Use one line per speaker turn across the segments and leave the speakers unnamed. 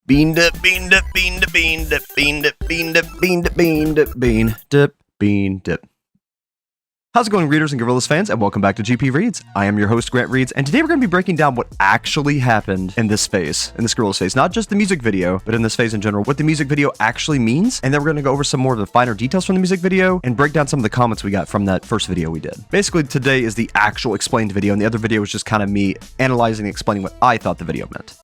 Bean dip, bean dip, bean dip, bean dip, bean dip, bean dip, bean dip, bean dip, bean dip, bean dip. How's it going, readers and Gorillaz fans, and welcome back to GP Reads. I am your host, Grant Reads, and today we're going to be breaking down what actually happened in this phase, in this Gorillaz phase. Not just the music video, but in this phase in general, what the music video actually means, and then we're going to go over some more of the finer details from the music video, and break down some of the comments we got from that first video we did. Basically, today is the actual explained video, and the other video was just kind of me analyzing and explaining what I thought the video meant.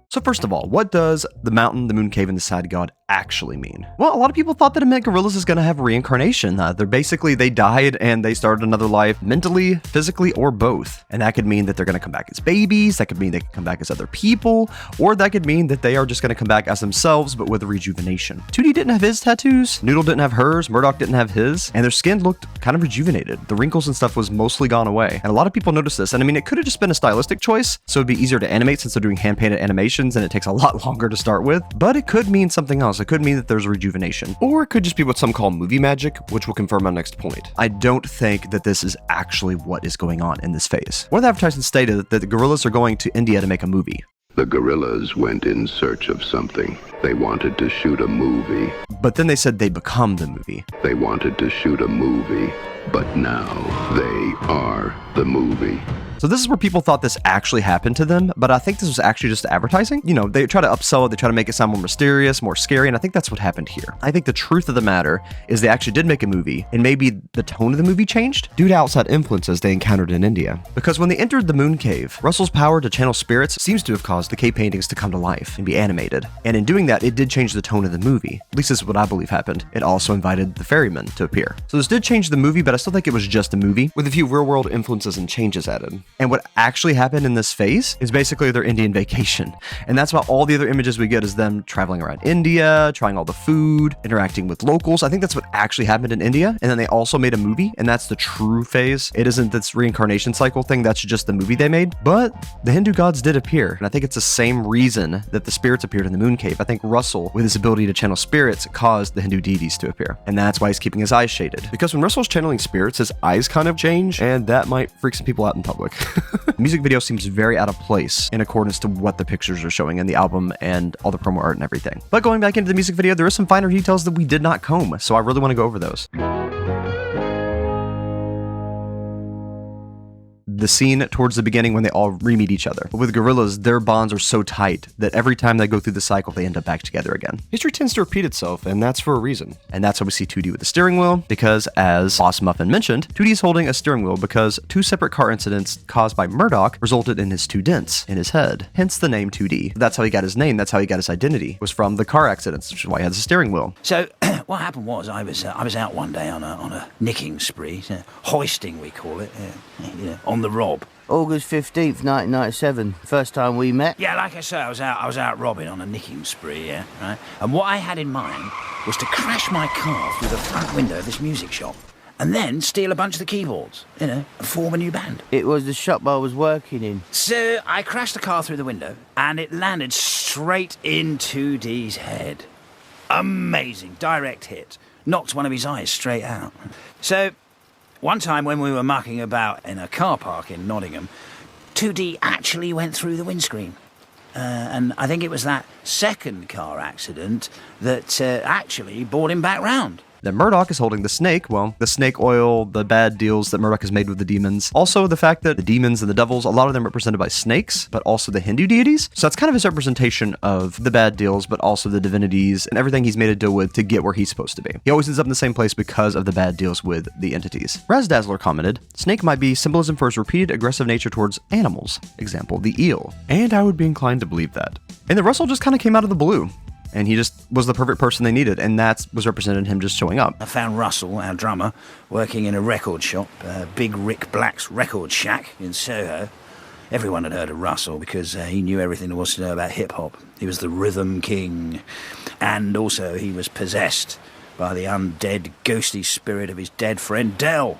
So first of all, what does the mountain, the moon cave, and the sad god actually mean? Well, a lot of people thought that it meant Gorillaz is going to have reincarnation. They died and they started another life mentally, physically, or both. And that could mean that they're going to come back as babies, that could mean they can come back as other people, or that could mean that they are just going to come back as themselves, but with a rejuvenation. 2D didn't have his tattoos, Noodle didn't have hers, Murdoc didn't have his, and their skin looked kind of rejuvenated. The wrinkles and stuff was mostly gone away. And a lot of people noticed this, and I mean, it could have just been a stylistic choice, so it'd be easier to animate since they're doing hand-painted animations and it takes a lot longer to start with, but it could mean something else. It could mean that there's a rejuvenation, or it could just be what some call movie magic, which will confirm my next point. I don't think that this is actually what is going on in this phase. One of the advertisements stated that the Gorillaz are going to India to make a movie.
The Gorillaz went in search of something. They wanted to shoot a movie.
But then they said they become the movie.
They wanted to shoot a movie, but now they are the movie.
So this is where people thought this actually happened to them, but I think this was actually just advertising. You know, they try to upsell it, they try to make it sound more mysterious, more scary, and I think that's what happened here. I think the truth of the matter is they actually did make a movie, and maybe the tone of the movie changed due to outside influences they encountered in India. Because when they entered the Moon Cave, Russel's power to channel spirits seems to have caused the cave paintings to come to life and be animated. And in doing that, it did change the tone of the movie. At least this is what I believe happened. It also invited the ferryman to appear. So this did change the movie, but I still think it was just a movie with a few real-world influences and changes added. And what actually happened in this phase is basically their Indian vacation. And that's why all the other images we get is them traveling around India, trying all the food, interacting with locals. I think that's what actually happened in India. And then they also made a movie, and that's the true phase. It isn't this reincarnation cycle thing, that's just the movie they made. But the Hindu gods did appear, and I think it's the same reason that the spirits appeared in the Moon Cave. I think Russel, with his ability to channel spirits, caused the Hindu deities to appear. And that's why he's keeping his eyes shaded. Because when Russel's channeling spirits, his eyes kind of change, and that might freak some people out in public. The music video seems very out of place in accordance to what the pictures are showing in the album and all the promo art and everything. But going back into the music video, there are some finer details that we did not comb, so I really want to go over those. The scene towards the beginning when they all re-meet each other. But with Gorillaz, their bonds are so tight that every time they go through the cycle, they end up back together again. History tends to repeat itself, and that's for a reason. And that's why we see 2D with the steering wheel, because as Boss Muffin mentioned, 2D is holding a steering wheel because two separate car incidents caused by Murdoc resulted in his two dents in his head. Hence the name 2D. That's how he got his name, that's how he got his identity, was from the car accidents, which is why he has a steering wheel.
So what happened was I was out one day on a nicking spree, hoisting we call it, on the rob.
August 15th, 1997, first time we met.
Yeah, like I say, I was out robbing on a nicking spree, yeah, right? And what I had in mind was to crash my car through the front window of this music shop and then steal a bunch of the keyboards, and form a new band.
It was the shop I was working in.
So I crashed the car through the window and it landed straight in 2D's head. Amazing, direct hit. Knocked one of his eyes straight out. So one time when we were mucking about in a car park in Nottingham, 2D actually went through the windscreen. And I think it was that second car accident that actually brought him back round.
That Murdoc is holding the snake, well, the snake oil, the bad deals that Murdoc has made with the demons. Also, the fact that the demons and the devils, a lot of them represented by snakes, but also the Hindu deities. So that's kind of his representation of the bad deals, but also the divinities and everything he's made a deal with to get where he's supposed to be. He always ends up in the same place because of the bad deals with the entities. Razdazzler commented, snake might be symbolism for his repeated aggressive nature towards animals. Example, the eel. And I would be inclined to believe that. And the Russel just kind of came out of the blue. And he just was the perfect person they needed, and that was represented in him just showing up.
I found Russel, our drummer, working in a record shop, Big Rick Black's Record Shack in Soho. Everyone had heard of Russel because he knew everything there was to know about hip-hop. He was the rhythm king, and also he was possessed by the undead, ghostly spirit of his dead friend Del.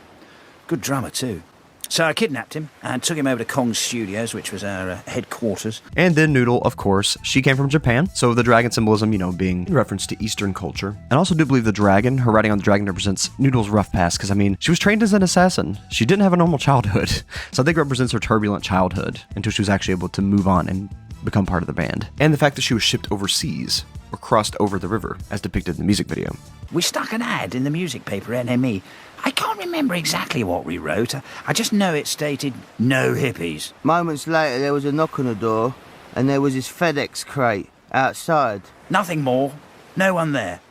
Good drummer, too. So I kidnapped him and took him over to Kong's studios, which was our headquarters.
And then Noodle, of course, she came from Japan, so the dragon symbolism, being in reference to Eastern culture. And I also do believe the dragon, her writing on the dragon represents Noodle's rough past, because she was trained as an assassin. She didn't have a normal childhood. So I think it represents her turbulent childhood until she was actually able to move on and become part of the band. And the fact that she was shipped overseas or crossed over the river, as depicted in the music video.
We stuck an ad in the music paper NME. I can't remember exactly what we wrote. I just know it stated, "No hippies."
Moments later, there was a knock on the door, and there was this FedEx crate outside.
Nothing more. No one there.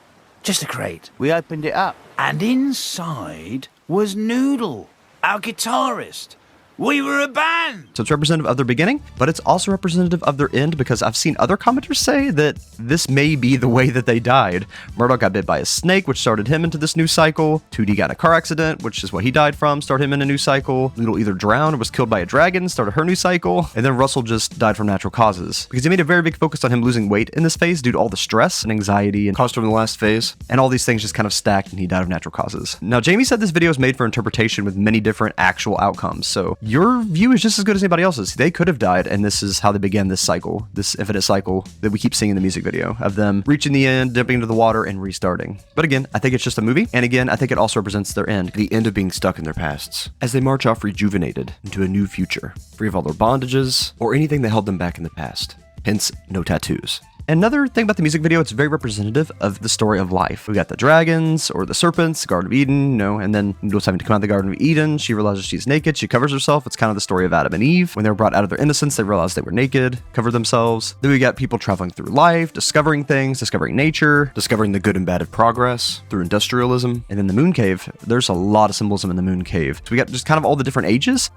Just a crate.
We opened it up.
And inside was Noodle, our guitarist. We were a band!
So it's representative of their beginning, but it's also representative of their end, because I've seen other commenters say that this may be the way that they died. Murdoc got bit by a snake, which started him into this new cycle. 2D got in a car accident, which is what he died from, started him in a new cycle. Noodle either drowned or was killed by a dragon, started her new cycle. And then Russel just died from natural causes, because he made a very big focus on him losing weight in this phase due to all the stress and anxiety and caused him in the last phase. And all these things just kind of stacked, and he died of natural causes. Now, Jamie said this video is made for interpretation with many different actual outcomes, so your view is just as good as anybody else's. They could have died, and this is how they began this cycle, this infinite cycle that we keep seeing in the music video, of them reaching the end, dipping into the water, and restarting. But again, I think it's just a movie, and again, I think it also represents their end, the end of being stuck in their pasts, as they march off rejuvenated into a new future, free of all their bondages, or anything that held them back in the past. Hence, no tattoos. Another thing about the music video, it's very representative of the story of life. We got the dragons, or the serpents, Garden of Eden, and then Noodle's having to come out of the Garden of Eden. She realizes she's naked, she covers herself. It's kind of the story of Adam and Eve. When they were brought out of their innocence, they realized they were naked, covered themselves. Then we got people traveling through life, discovering things, discovering nature, discovering the good and bad of progress through industrialism. And then the Moon Cave, there's a lot of symbolism in the Moon Cave. So we got just kind of all the different ages.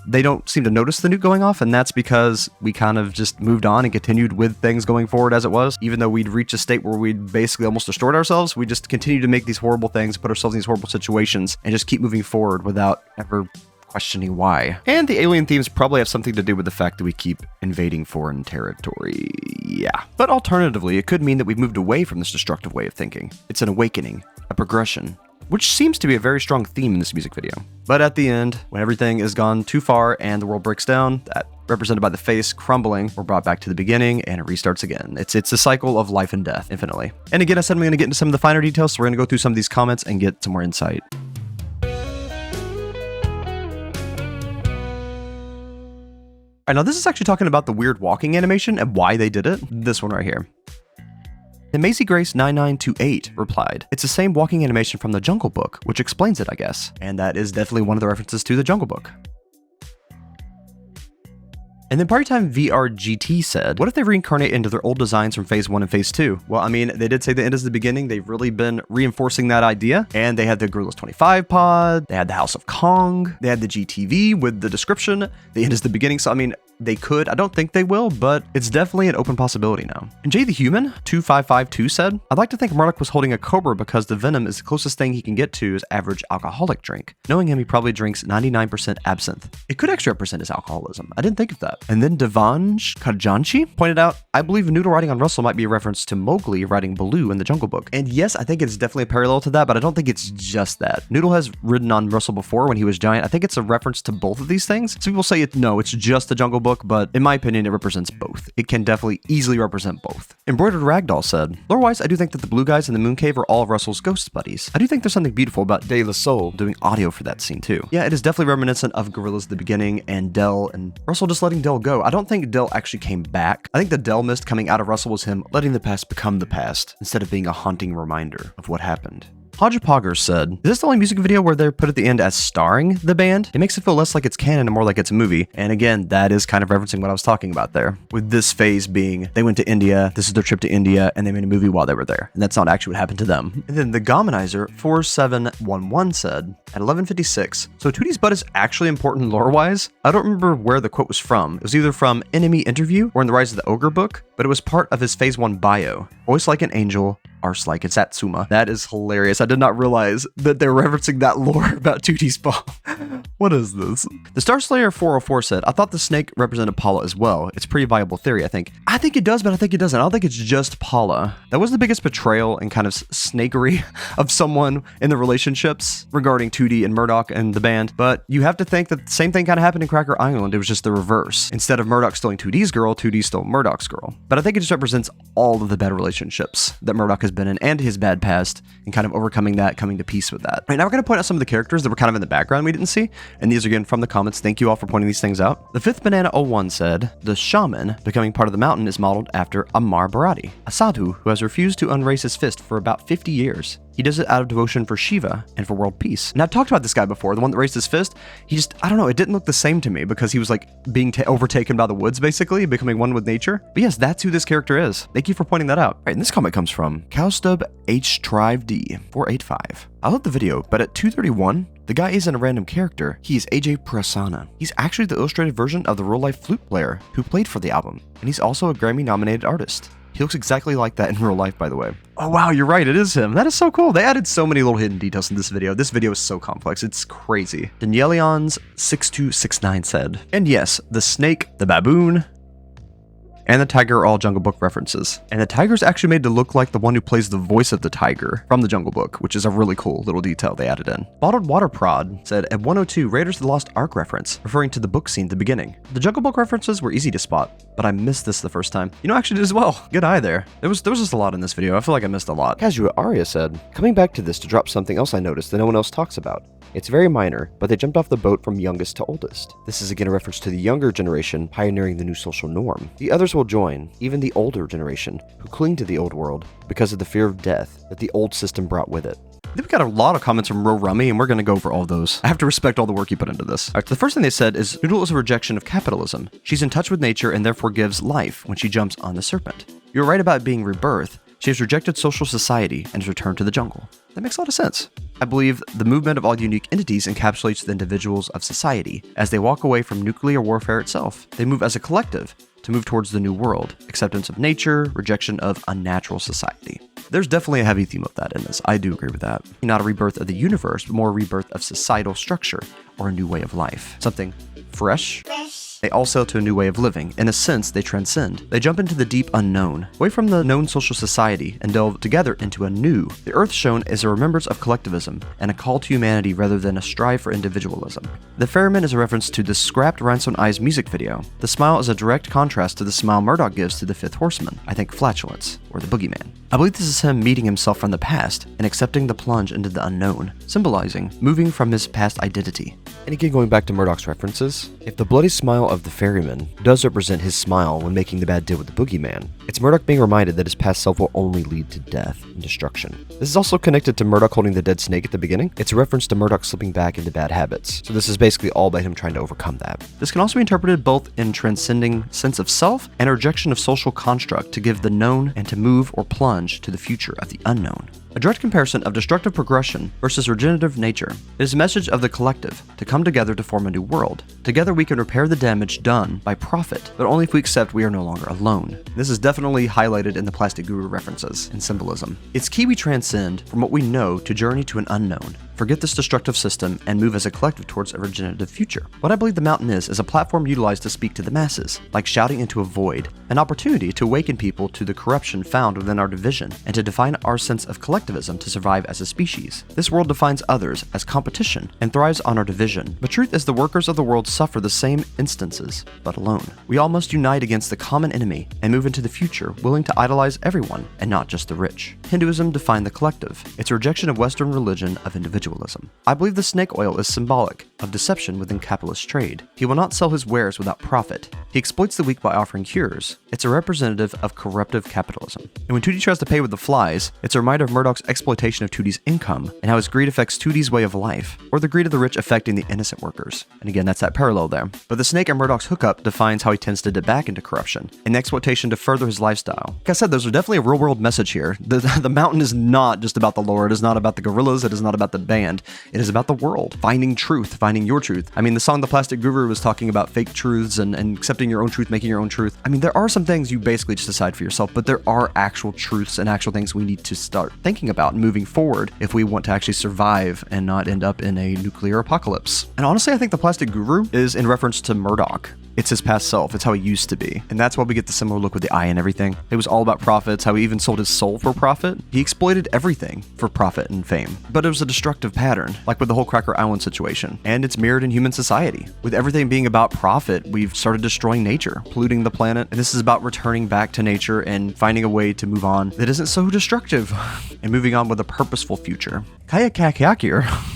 They don't seem to notice the nuke going off, and that's because we kind of just moved on and continued with things going forward as it was. Even though we'd reached a state where we'd basically almost destroyed ourselves, we just continued to make these horrible things, put ourselves in these horrible situations, and just keep moving forward without ever questioning why. And the alien themes probably have something to do with the fact that we keep invading foreign territory. Yeah. But alternatively, it could mean that we've moved away from this destructive way of thinking. It's an awakening, a progression, which seems to be a very strong theme in this music video. But at the end, when everything is gone too far and the world breaks down, that represented by the face crumbling, we're brought back to the beginning and it restarts again. It's a cycle of life and death, infinitely. And again, I said I'm going to get into some of the finer details, so we're going to go through some of these comments and get some more insight. All right, now this is actually talking about the weird walking animation and why they did it. This one right here. And Maisie Grace 9928 replied, "It's the same walking animation from the Jungle Book, which explains it, I guess." And that is definitely one of the references to the Jungle Book. And then Partytime VRGT said, "What if they reincarnate into their old designs from phase 1 and phase 2? Well, I mean, they did say the end is the beginning. They've really been reinforcing that idea. And they had the Gorillaz 25 pod, they had the House of Kong, they had the GTV with the description, the end is the beginning. So, I mean, they could. I don't think they will, but it's definitely an open possibility now." And Jay the Human 2552 said, "I'd like to think Murdoc was holding a cobra because the venom is the closest thing he can get to his average alcoholic drink. Knowing him, he probably drinks 99% absinthe. It could actually represent his alcoholism. I didn't think of that." And then Devanj Kajanchi pointed out, "I believe Noodle riding on Russel might be a reference to Mowgli riding Baloo in the Jungle Book." And yes, I think it's definitely a parallel to that, but I don't think it's just that. Noodle has ridden on Russel before when he was giant. I think it's a reference to both of these things. Some people say no, it's just the Jungle Book, but in my opinion, it represents both. It can definitely easily represent both. Embroidered Ragdoll said, "Lore-wise, I do think that the blue guys in the Moon Cave are all of Russell's ghost buddies. I do think there's something beautiful about De La Soul doing audio for that scene too. Yeah, it is definitely reminiscent of Gorillaz The Beginning and Del and Russell just letting Del go. I don't think Del actually came back. I think the Del mist coming out of Russell was him letting the past become the past instead of being a haunting reminder of what happened." Hodgepogger said, "Is this the only music video where they're put at the end as starring the band? It makes it feel less like it's canon and more like it's a movie." And again, that is kind of referencing what I was talking about there, with this phase being they went to India, this is their trip to India, and they made a movie while they were there. And that's not actually what happened to them. And then the Gominizer 4711 said, at 11:56, "So Tootie's butt is actually important lore-wise? I don't remember where the quote was from. It was either from Enemy Interview or in the Rise of the Ogre book, but it was part of his phase 1 bio. Voice like an angel, arse-like. It's Satsuma. That is hilarious. I did not realize that they're referencing that lore about 2D spawn. What is this? The Starslayer 404 said, I thought the snake represented Paula as well. It's a pretty viable theory, I think. I think it does, but I think it doesn't. I don't think it's just Paula. That was the biggest betrayal and kind of snakery of someone in the relationships regarding 2D and Murdoc and the band. But you have to think that the same thing kind of happened in Cracker Island. It was just the reverse. Instead of Murdoc stealing 2D's girl, 2D stole Murdoc's girl. But I think it just represents all of the bad relationships that Murdoc has been in and his bad past, and kind of overcoming that, coming to peace with that. Right, now we're going to point out some of the characters that were kind of in the background we didn't see. And these are again from the comments. Thank you all for pointing these things out. The Fifth Banana 01 said, the shaman becoming part of the mountain is modeled after Amar Bharati, a sadhu who has refused to unraise his fist for about 50 years. He does it out of devotion for Shiva and for world peace. And I've talked about this guy before, the one that raised his fist. He just, I don't know, it didn't look the same to me because he was like being overtaken by the woods, basically, becoming one with nature. But yes, that's who this character is. Thank you for pointing that out. All right, and this comment comes from Cowstub H-Trive-D 485. I love the video, but at 2:31, the guy isn't a random character. He's AJ Prasanna. He's actually the illustrated version of the real-life flute player who played for the album. And he's also a Grammy-nominated artist. He looks exactly like that in real life, by the way. Oh, wow, you're right. It is him. That is so cool. They added so many little hidden details in this video. This video is so complex. It's crazy. Danielions6269 said, and yes, the snake, the baboon, and the tiger are all Jungle Book references. And the tiger's actually made to look like the one who plays the voice of the tiger from the Jungle Book, which is a really cool little detail they added in. Bottled Water Prod said, at 102, Raiders of the Lost Ark reference, referring to the book scene at the beginning. The Jungle Book references were easy to spot, but I missed this the first time. You know, I actually did as well. Good eye there. There was just a lot in this video. I feel like I missed a lot. Casual Aria said, coming back to this to drop something else I noticed that no one else talks about. It's very minor, but they jumped off the boat from youngest to oldest. This is again a reference to the younger generation pioneering the new social norm. The others will join, even the older generation, who cling to the old world because of the fear of death that the old system brought with it. I think we got a lot of comments from RoRomummy, and we're going to go over all those. I have to respect all the work you put into this. All right, so the first thing they said is, Noodle is a rejection of capitalism. She's in touch with nature and therefore gives life when she jumps on the serpent. You're right about being rebirth. She has rejected social society and has returned to the jungle. That makes a lot of sense. I believe the movement of all unique entities encapsulates the individuals of society. As they walk away from nuclear warfare itself, they move as a collective to move towards the new world, acceptance of nature, rejection of unnatural society. There's definitely a heavy theme of that in this. I do agree with that. Not a rebirth of the universe, but more a rebirth of societal structure or a new way of life. Something fresh. They all sail to a new way of living. In a sense, they transcend. They jump into the deep unknown, away from the known social society, and delve together into a new. The Earth shown is a remembrance of collectivism, and a call to humanity rather than a strive for individualism. The Ferryman is a reference to the scrapped Rhinestone Eyes music video. The smile is a direct contrast to the smile Murdoc gives to the Fifth Horseman, I think Flatulence, or the Boogeyman. I believe this is him meeting himself from the past and accepting the plunge into the unknown, symbolizing moving from his past identity. And again, going back to Murdoc's references, if the bloody smile of the ferryman does represent his smile when making the bad deal with the boogeyman, it's Murdoc being reminded that his past self will only lead to death and destruction. This is also connected to Murdoc holding the dead snake at the beginning. It's a reference to Murdoc slipping back into bad habits. So this is basically all about him trying to overcome that. This can also be interpreted both in transcending sense of self and a rejection of social construct to give the known and to move or plunge to the future of the unknown. A direct comparison of destructive progression versus regenerative nature. It is a message of the collective to come together to form a new world. Together we can repair the damage done by profit, but only if we accept we are no longer alone. This is definitely highlighted in the Plastic Guru references and symbolism. It's key we transcend from what we know to journey to an unknown. Forget this destructive system and move as a collective towards a regenerative future. What I believe the mountain is a platform utilized to speak to the masses, like shouting into a void, an opportunity to awaken people to the corruption found within our division, and to define our sense of collectivism to survive as a species. This world defines others as competition and thrives on our division. The truth is the workers of the world suffer the same instances, but alone. We all must unite against the common enemy and move into the future willing to idolize everyone and not just the rich. Hinduism defined the collective. It's a rejection of Western religion of individualism. I believe the snake oil is symbolic of deception within capitalist trade. He will not sell his wares without profit. He exploits the weak by offering cures. It's a representative of corruptive capitalism. And when 2D tries to pay with the flies, it's a reminder of Murdoc's Murdoc's exploitation of 2D's income and how his greed affects 2D's way of life, or the greed of the rich affecting the innocent workers. And again, that's that parallel there. But the snake and Murdoc's hookup defines how he tends to dip back into corruption and the exploitation to further his lifestyle. Like I said, there's definitely a real world message here. The mountain is not just about the lore, it is not about the Gorillaz, it is not about the band, it is about the world. Finding truth, finding your truth. I mean, the song The Plastic Guru was talking about fake truths and accepting your own truth, making your own truth. I mean, there are some things you basically just decide for yourself, but there are actual truths and actual things we need to start thinking about and moving forward if we want to actually survive and not end up in a nuclear apocalypse. And honestly, I think The Plastic Guru is in reference to Murdoc. It's his past self. It's how he used to be. And that's why we get the similar look with the eye and everything. It was all about profits, how he even sold his soul for profit. He exploited everything for profit and fame. But it was a destructive pattern, like with the whole Cracker Island situation. And it's mirrored in human society. With everything being about profit, we've started destroying nature, polluting the planet. And this is about returning back to nature and finding a way to move on that isn't so destructive and moving on with a purposeful future. Kayakyakyakr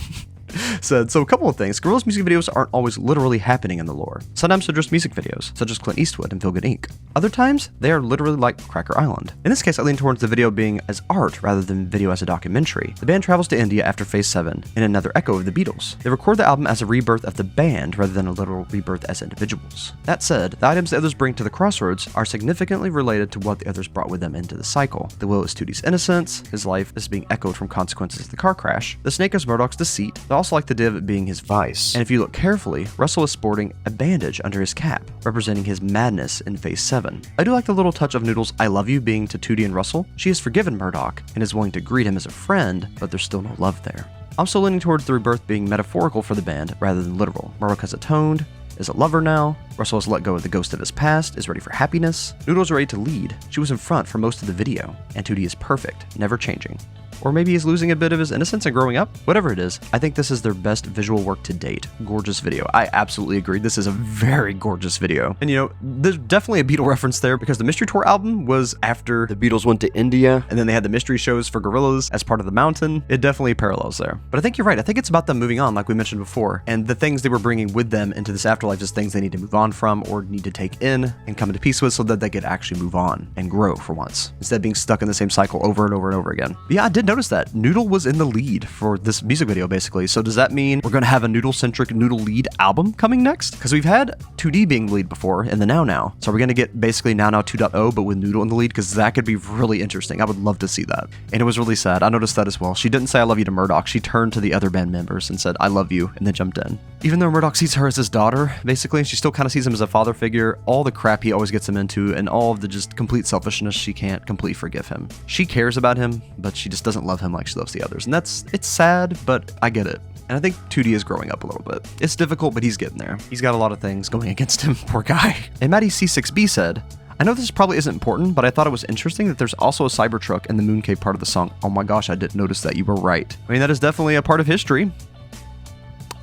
said, so a couple of things. Gorillaz music videos aren't always literally happening in the lore. Sometimes they're just music videos, such as Clint Eastwood and Feel Good Inc. Other times, they are literally like Cracker Island. In this case, I lean towards the video being as art rather than video as a documentary. The band travels to India after Phase 7 in another echo of the Beatles. They record the album as a rebirth of the band rather than a literal rebirth as individuals. That said, the items the others bring to the crossroads are significantly related to what the others brought with them into the cycle. The will is 2D's innocence, his life is being echoed from consequences of the car crash. The snake is Murdoc's deceit, but also like the div being his vice. And if you look carefully, Russel is sporting a bandage under his cap, representing his madness in Phase 7. I do like the little touch of Noodle's I love you being to 2D and Russel. She has forgiven Murdoc and is willing to greet him as a friend, but there's still no love there. I'm still leaning towards the rebirth being metaphorical for the band rather than literal. Murdoc has atoned, is a lover now. Russel has let go of the ghost of his past, is ready for happiness. Noodle's ready to lead. She was in front for most of the video, and 2D is perfect, never changing. Or maybe he's losing a bit of his innocence and growing up. Whatever it is, I think this is their best visual work to date. Gorgeous video. I absolutely agree. This is a very gorgeous video. And you know, there's definitely a Beatle reference there because the Mystery Tour album was after the Beatles went to India, and then they had the mystery shows for Gorillaz as part of The Mountain. It definitely parallels there. But I think you're right. I think it's about them moving on, like we mentioned before, and the things they were bringing with them into this afterlife is things they need to move on from or need to take in and come into peace with so that they could actually move on and grow for once, instead of being stuck in the same cycle over and over and over again. But yeah, I did notice that Noodle was in the lead for this music video, basically. So does that mean we're going to have a Noodle-centric Noodle lead album coming next? Because we've had 2D being the lead before in the Now. So are we going to get basically Now 2.0, but with Noodle in the lead? Because that could be really interesting. I would love to see that. And it was really sad. I noticed that as well. She didn't say I love you to Murdoc. She turned to the other band members and said, I love you, and then jumped in. Even though Murdoc sees her as his daughter, basically, and she still kind of sees him as a father figure, all the crap he always gets him into, and all of the just complete selfishness, she can't completely forgive him. She cares about him, but she just doesn't love him like she loves the others. And it's sad, but I get it. And I think 2D is growing up a little bit. It's difficult, but he's getting there. He's got a lot of things going against him, poor guy. And Maddie C6B said, I know this probably isn't important, but I thought it was interesting that there's also a Cybertruck in the Moon Cave part of the song. Oh my gosh, I didn't notice that. You were right. I mean, that is definitely a part of history.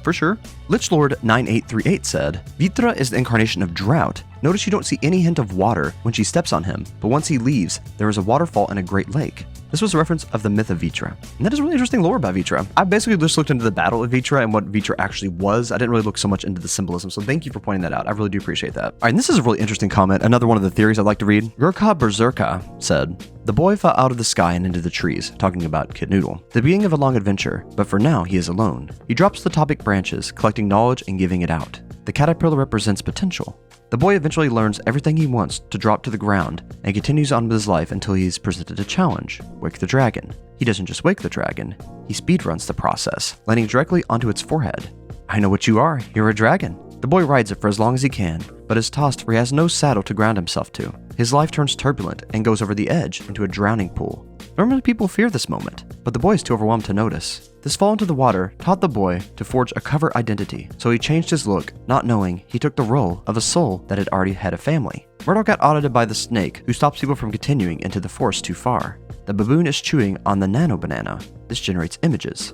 For sure. Lichlord9838 said, Vitra is the incarnation of drought. Notice you don't see any hint of water when she steps on him, but once he leaves, there is a waterfall in a great lake. This was a reference of the myth of Vitra. And that is really interesting lore about Vitra. I basically just looked into the battle of Vitra and what Vitra actually was. I didn't really look so much into the symbolism, so thank you for pointing that out. I really do appreciate that. All right, and this is a really interesting comment. Another one of the theories I'd like to read. GurkhaBeserkha said, the boy fell out of the sky and into the trees, talking about Kid Noodle. The beginning of a long adventure, but for now he is alone. He drops the topic branches, collecting knowledge and giving it out. The caterpillar represents potential. The boy eventually learns everything he wants to drop to the ground and continues on with his life until he is presented a challenge, wake the dragon. He doesn't just wake the dragon, he speedruns the process, landing directly onto its forehead. I know what you are, you're a dragon. The boy rides it for as long as he can, but is tossed where he has no saddle to ground himself to. His life turns turbulent and goes over the edge into a drowning pool. Normally people fear this moment, but the boy is too overwhelmed to notice. This fall into the water taught the boy to forge a cover identity, so he changed his look, not knowing he took the role of a soul that had already had a family. Murdoc got audited by the snake, who stops people from continuing into the forest too far. The baboon is chewing on the nano banana. This generates images.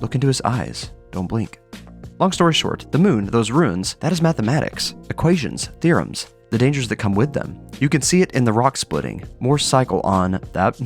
Look into his eyes. Don't blink. Long story short, the moon, those runes, that is mathematics, equations, theorems, the dangers that come with them. You can see it in the rock splitting, Moore's cycle on that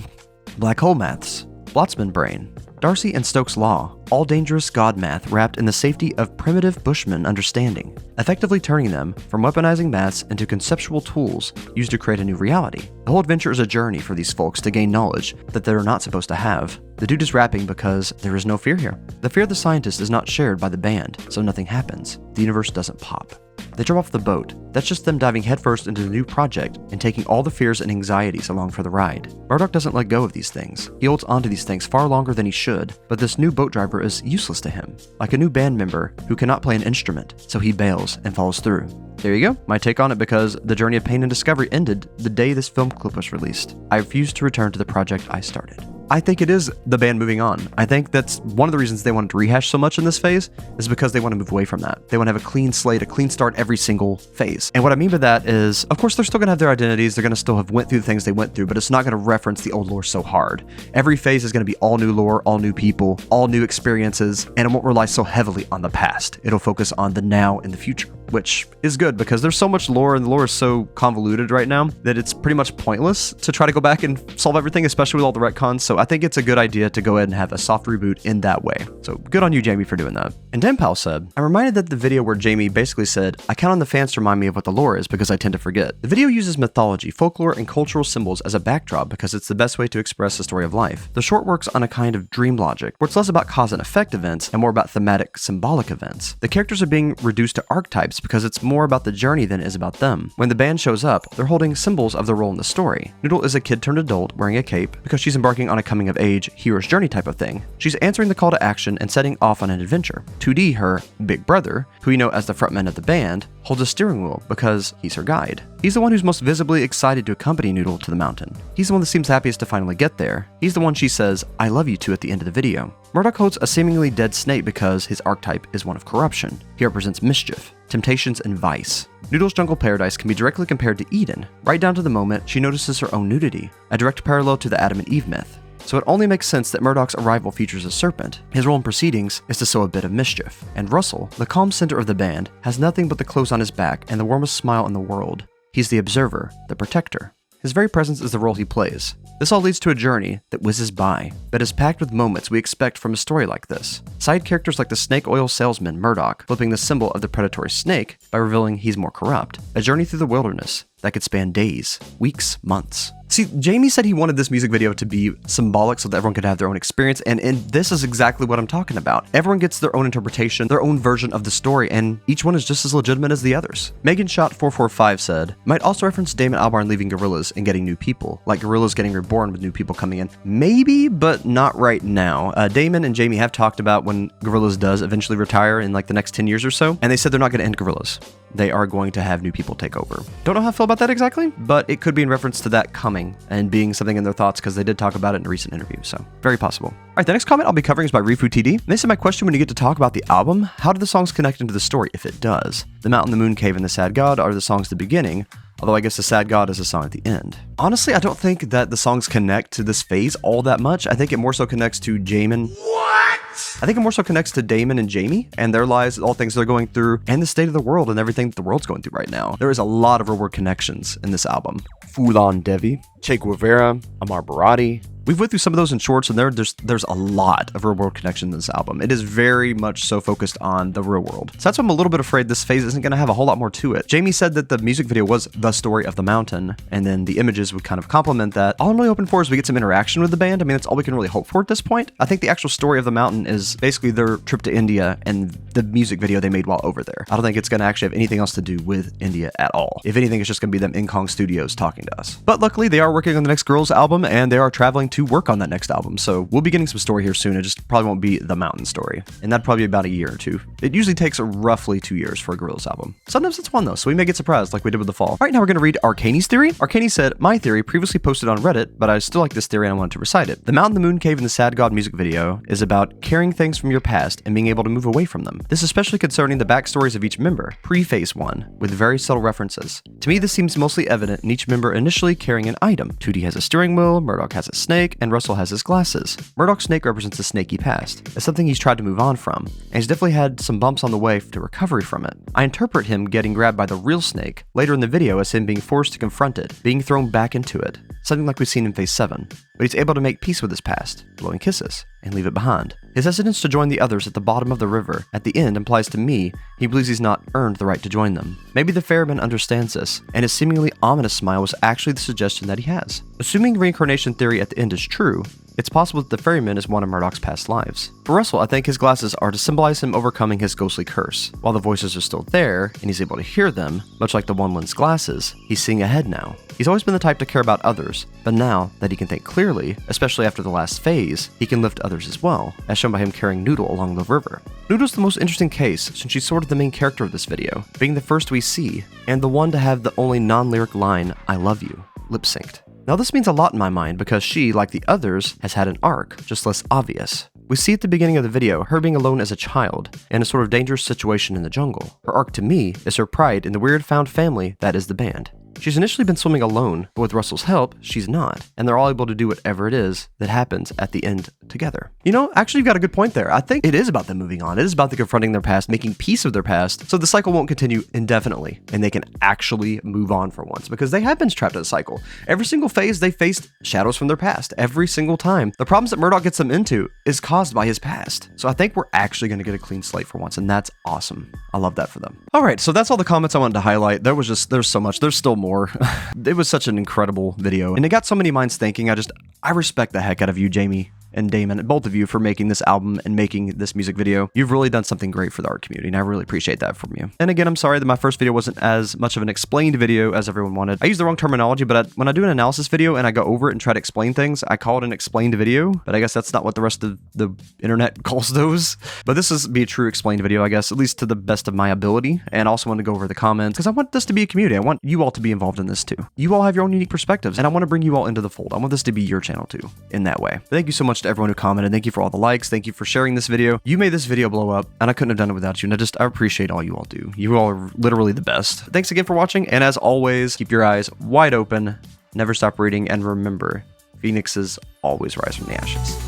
black hole maths, Blotzman brain, Darcy and Stokes' Law, all dangerous god math wrapped in the safety of primitive Bushman understanding, effectively turning them from weaponizing maths into conceptual tools used to create a new reality. The whole adventure is a journey for these folks to gain knowledge that they're not supposed to have. The dude is rapping because there is no fear here. The fear of the scientist is not shared by the band, so nothing happens. The universe doesn't pop. They drop off the boat. That's just them diving headfirst into the new project and taking all the fears and anxieties along for the ride. Murdoc doesn't let go of these things. He holds onto these things far longer than he should, but this new boat driver is useless to him, like a new band member who cannot play an instrument, so he bails and follows through. There you go, my take on it, because the journey of pain and discovery ended the day this film clip was released. I refused to return to the project I started. I think it is the band moving on. I think that's one of the reasons they wanted to rehash so much in this phase, is because they want to move away from that. They want to have a clean slate, a clean start every single phase. And what I mean by that is, of course, they're still going to have their identities, they're going to still have went through the things they went through, but it's not going to reference the old lore so hard. Every phase is going to be all new lore, all new people, all new experiences, and it won't rely so heavily on the past. It'll focus on the now and the future, which is good because there's so much lore, and the lore is so convoluted right now that it's pretty much pointless to try to go back and solve everything, especially with all the retcons. So I think it's a good idea to go ahead and have a soft reboot in that way. So good on you, Jamie, for doing that. And Denpal said, I'm reminded that the video where Jamie basically said, I count on the fans to remind me of what the lore is because I tend to forget. The video uses mythology, folklore, and cultural symbols as a backdrop because it's the best way to express the story of life. The short works on a kind of dream logic, where it's less about cause and effect events and more about thematic, symbolic events. The characters are being reduced to archetypes because it's more about the journey than it is about them. When the band shows up, they're holding symbols of their role in the story. Noodle is a kid turned adult wearing a cape because she's embarking on a coming of age, hero's journey type of thing. She's answering the call to action and setting off on an adventure. 2D, her big brother, who you know as the frontman of the band, holds a steering wheel because he's her guide. He's the one who's most visibly excited to accompany Noodle to the mountain. He's the one that seems happiest to finally get there. He's the one she says, I love you to at the end of the video. Murdoc holds a seemingly dead snake because his archetype is one of corruption. He represents mischief, temptations, and vice. Noodle's jungle paradise can be directly compared to Eden, right down to the moment she notices her own nudity, a direct parallel to the Adam and Eve myth. So it only makes sense that Murdoc's arrival features a serpent. His role in proceedings is to sow a bit of mischief. And Russel, the calm center of the band, has nothing but the clothes on his back and the warmest smile in the world. He's the observer, the protector. His very presence is the role he plays. This all leads to a journey that whizzes by, but is packed with moments we expect from a story like this. Side characters like the snake oil salesman Murdoc, flipping the symbol of the predatory snake by revealing he's more corrupt. A journey through the wilderness that could span days, weeks, months. See, Jamie said he wanted this music video to be symbolic so that everyone could have their own experience, and this is exactly what I'm talking about. Everyone gets their own interpretation, their own version of the story, and each one is just as legitimate as the others. Megan Shot 445 said, might also reference Damon Albarn leaving Gorillaz and getting new people, like Gorillaz getting reborn with new people coming in. Maybe, but not right now. Damon and Jamie have talked about when Gorillaz does eventually retire in like the next 10 years or so, and they said they're not going to end Gorillaz. They are going to have new people take over. Don't know how I feel about that exactly, but it could be in reference to that coming and being something in their thoughts because they did talk about it in a recent interview, so very possible. All right, the next comment I'll be covering is by RifuTD. And they said, my question when you get to talk about the album, how do the songs connect into the story, if it does? The Mountain, the Moon Cave, and the Sad God are the songs at the beginning, although I guess the Sad God is a song at the end. Honestly, I don't think that the songs connect to this phase all that much. I think it more so connects to Jamin. What? I think it more so connects to Damon and Jamie and their lives, all things they're going through, and the state of the world and everything that the world's going through right now. There is a lot of real-world connections in this album. Fulan Devi, Che Guevara, Amar Barati. We've went through some of those in shorts, and there's a lot of real-world connection in this album. It is very much so focused on the real world. So that's why I'm a little bit afraid this phase isn't going to have a whole lot more to it. Jamie said that the music video was the story of the mountain, and then the images would kind of complement that. All I'm really hoping for is we get some interaction with the band. I mean, that's all we can really hope for at this point. I think the actual story of the mountain is basically their trip to India and the music video they made while over there. I don't think it's going to actually have anything else to do with India at all. If anything, it's just going to be them in Kong Studios talking to us. But luckily, they are working on the next Gorillaz album, and they are traveling to work on that next album. So we'll be getting some story here soon. It just probably won't be the mountain story. And that'd probably be about a year or two. It usually takes roughly 2 years for a Gorillaz album. Sometimes it's one though, so we may get surprised like we did with the fall. All right, now we're going to read Arcany's theory. Arcany said, my theory previously posted on Reddit, but I still like this theory and I wanted to recite it. The Mountain, the Moon Cave, and the Sad God music video is about carrying things from your past and being able to move away from them. This is especially concerning the backstories of each member, pre-phase 1, with very subtle references. To me, this seems mostly evident in each member initially carrying an item. 2D has a steering wheel, Murdoc has a snake, and Russel has his glasses. Murdoc's snake represents the snaky past. It's something he's tried to move on from, and he's definitely had some bumps on the way to recovery from it. I interpret him getting grabbed by the real snake later in the video as him being forced to confront it, being thrown back into it, something like we've seen in phase 7. But he's able to make peace with his past, blowing kisses, and leave it behind. His hesitance to join the others at the bottom of the river at the end implies to me he believes he's not earned the right to join them. Maybe the ferryman understands this, and his seemingly ominous smile was actually the suggestion that he has. Assuming reincarnation theory at the end is true, it's possible that the ferryman is one of Murdoc's past lives. For Russel, I think his glasses are to symbolize him overcoming his ghostly curse. While the voices are still there, and he's able to hear them, much like the one-lensed glasses, he's seeing ahead now. He's always been the type to care about others, but now that he can think clearly, especially after the last phase, he can lift others as well, as shown by him carrying Noodle along the river. Noodle's the most interesting case, since she's sort of the main character of this video, being the first we see, and the one to have the only non-lyric line, "I love you," lip-synced. Now this means a lot in my mind because she, like the others, has had an arc, just less obvious. We see at the beginning of the video her being alone as a child, in a sort of dangerous situation in the jungle. Her arc to me is her pride in the weird found family that is the band. She's initially been swimming alone, but with Russel's help, she's not, and they're all able to do whatever it is that happens at the end together. You know, actually you've got a good point there. I think it is about them moving on. It is about them confronting their past, making peace with their past, so the cycle won't continue indefinitely, and they can actually move on for once, because they have been trapped in a cycle. Every single phase, they faced shadows from their past. Every single time. The problems that Murdoc gets them into is caused by his past. So I think we're actually going to get a clean slate for once, and that's awesome. I love that for them. All right, so that's all the comments I wanted to highlight. There's so much. There's still more. It was such an incredible video, and it got so many minds thinking. I respect the heck out of you, Jamie and Damon, both of you, for making this album and making this music video. You've really done something great for the art community, and I really appreciate that from you. And again, I'm sorry that my first video wasn't as much of an explained video as everyone wanted. I use the wrong terminology, but when I do an analysis video and I go over it and try to explain things, I call it an explained video, but I guess that's not what the rest of the internet calls those. But this is be a true explained video, I guess, at least to the best of my ability, and also want to go over the comments, because I want this to be a community. I want you all to be involved in this too. You all have your own unique perspectives, and I want to bring you all into the fold. I want this to be your channel too, in that way. But thank you so much to everyone who commented. Thank you for all the likes. Thank you for sharing this video. You made this video blow up, and I couldn't have done it without you. And I appreciate all you all do. You all are literally the best. Thanks again for watching. And as always, keep your eyes wide open, never stop reading, and remember, phoenixes always rise from the ashes.